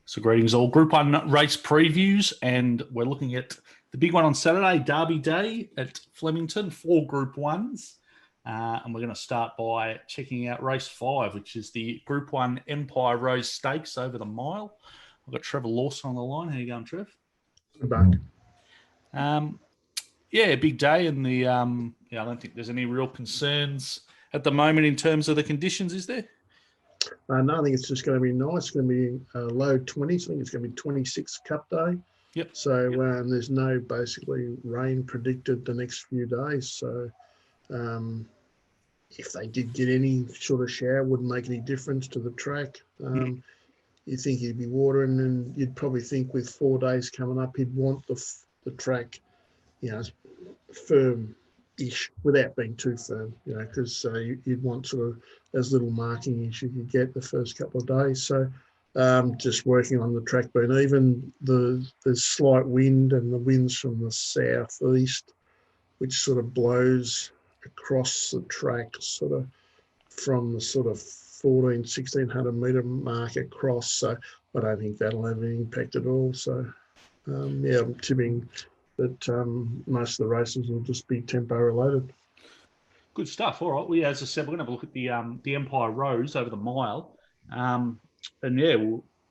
So greetings all. Group 1 race previews, and we're looking at the big one on Saturday, Derby Day at Flemington, 4 Group 1s. And we're going to start by checking out race 5, which is the Group 1 Empire Rose Stakes over the mile. I've got Trevor Lawson on the line. How you going, Trev? Good back. Yeah, big day, and I don't think there's any real concerns at the moment in terms of the conditions, is there? No, I think it's just going to be nice. It's going to be low 20s. I think it's going to be 26 Cup Day. Yep. So there's no basically rain predicted the next few days. So if they did get any sort of shower, wouldn't make any difference to the track. You think he'd be watering, and you'd probably think with 4 days coming up, he'd want the track, firm-ish without being too firm, because you'd want sort of as little marking as you could get the first couple of days. So just working on the track being even. There's slight wind, and the wind's from the southeast, which sort of blows across the track sort of from the sort of 1,600 metre mark across. So I don't think that'll have any impact at all. So, I'm tipping that most of the races will just be tempo related. Good stuff. All right. Well, as I said, we're going to have a look at the Empire Rose over the mile. I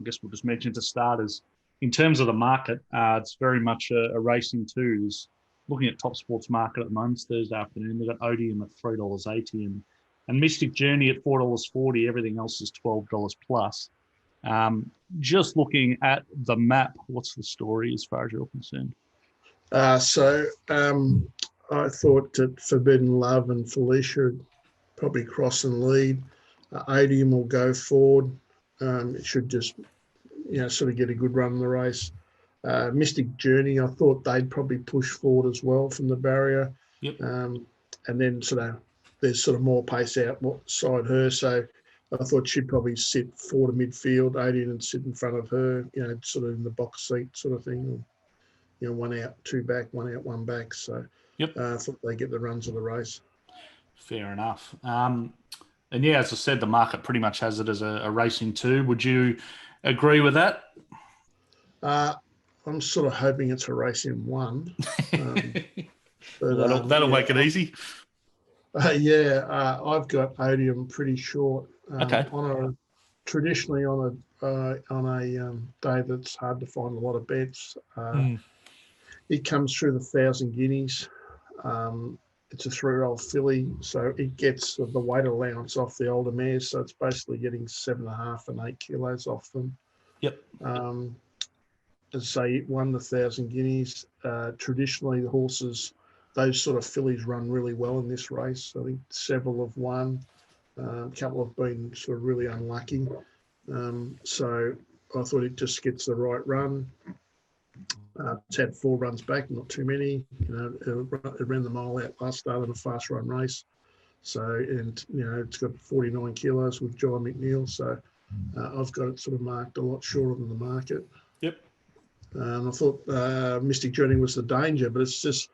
guess we'll just mention to starters, in terms of the market, it's very much a racing too. There's, looking at TopSport's market at the moment, it's Thursday afternoon, they've got Odium at $3.80 and Mystic Journey at $4.40. Everything else is $12 plus. Just looking at the map, what's the story as far as you're concerned? I thought that Forbidden Love and Felicia would probably cross and lead. Odium will go forward. It should just, sort of get a good run in the race. Mystic Journey, I thought they'd probably push forward as well from the barrier. Yep. And then there's sort of more pace outside her. So I thought she'd probably sit forward to midfield, Odium, and sit in front of her, sort of in the box seat sort of thing. One out, two back, one out, one back. So I thought they get the runs of the race. Fair enough. As I said, the market pretty much has it as a racing two. Would you agree with that? I'm sort of hoping it's a race in one. That'll make it easy. I've got Odium pretty short. Okay. Traditionally on a day that's hard to find a lot of bets. It comes through the 1,000 guineas. It's a 3-year-old filly, so it gets the weight allowance off the older mares. So it's basically getting 7.5 and 8 kilos off them. Yep. As say, it won the 1,000 guineas. Traditionally, the horses, those sort of fillies run really well in this race. I think several have won. A couple have been sort of really unlucky. So I thought it just gets the right run. It's had 4 runs back, not too many. It ran the mile out last start in a fast run race. So, it's got 49 kilos with John McNeil. So I've got it sort of marked a lot shorter than the market. Yep. I thought Mystic Journey was the danger, but it's just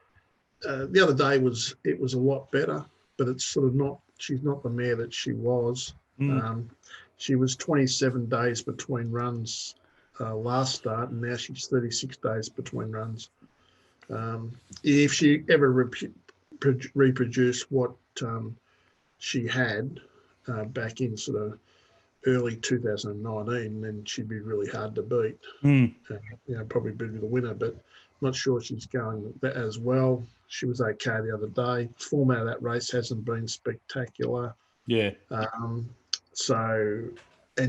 the other day it was a lot better, but it's sort of not. She's not the mare that she was. She was 27 days between runs last start, and now she's 36 days between runs. If she ever reproduced what she had back in sort of early 2019, then she'd be really hard to beat. Probably be the winner, but I'm not sure she's going that as well. She was okay the other day. Form out of that race hasn't been spectacular. Yeah. And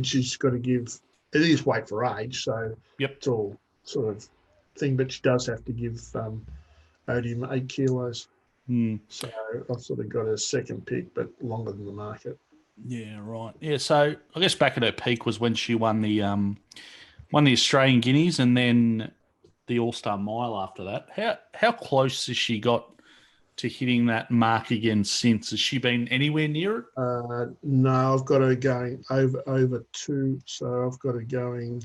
she's got to give. It is weight for age, so it's all sort of thing. But she does have to give Odium 8 kilos. So I've sort of got a second pick, but longer than the market. Yeah, right. Yeah, so I guess back at her peak was when she won the Australian Guineas and then the All-Star Mile after that. How close has she got to hitting that mark again since? Has she been anywhere near it? No, I've got her going over 2. So I've got her going.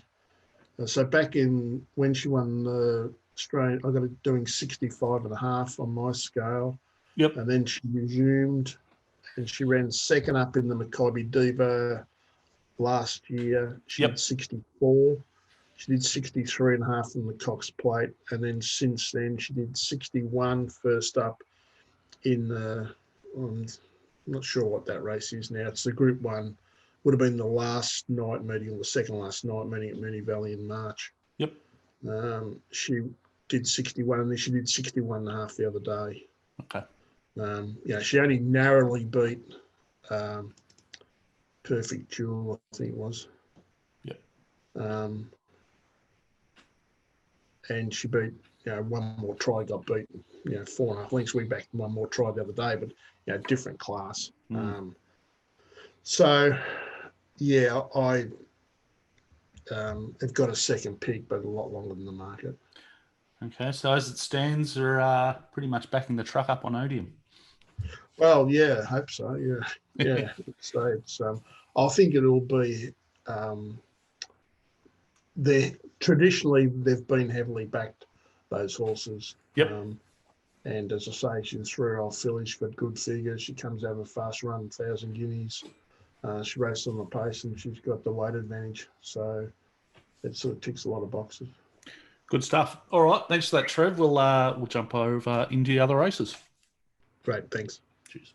So back in when she won the Australian, I got her doing 65.5 on my scale. Yep. And then she resumed. And she ran second up in the Maccabi Diva last year. She had 64. She did 63.5 from the Cox Plate, and then since then she did 61 first up in I'm not sure what that race is now. It's the Group 1. Would have been the last night meeting or the second last night meeting at Moonee Valley in March. Yep. She did 61, and then she did 61.5 the other day. Okay. She only narrowly beat Perfect Jewel, I think it was. Yep. And she beat, one more try, got beat, 4.5 lengths. We backed one more try the other day, but, different class. So, I have got a second pick, but a lot longer than the market. Okay, so as it stands, they're pretty much backing the truck up on Odium. Well, yeah, I hope so. Yeah. So it's, I think it'll be. Traditionally they've been heavily backed, those horses. Yep. And as I say, she's 3-year-old filly. She's got good figures. She comes out of a fast run, 1,000 guineas. She races on the pace, and she's got the weight advantage. So it sort of ticks a lot of boxes. Good stuff. All right, thanks for that, Trev. We'll jump over into the other races. Great, thanks. Cheers.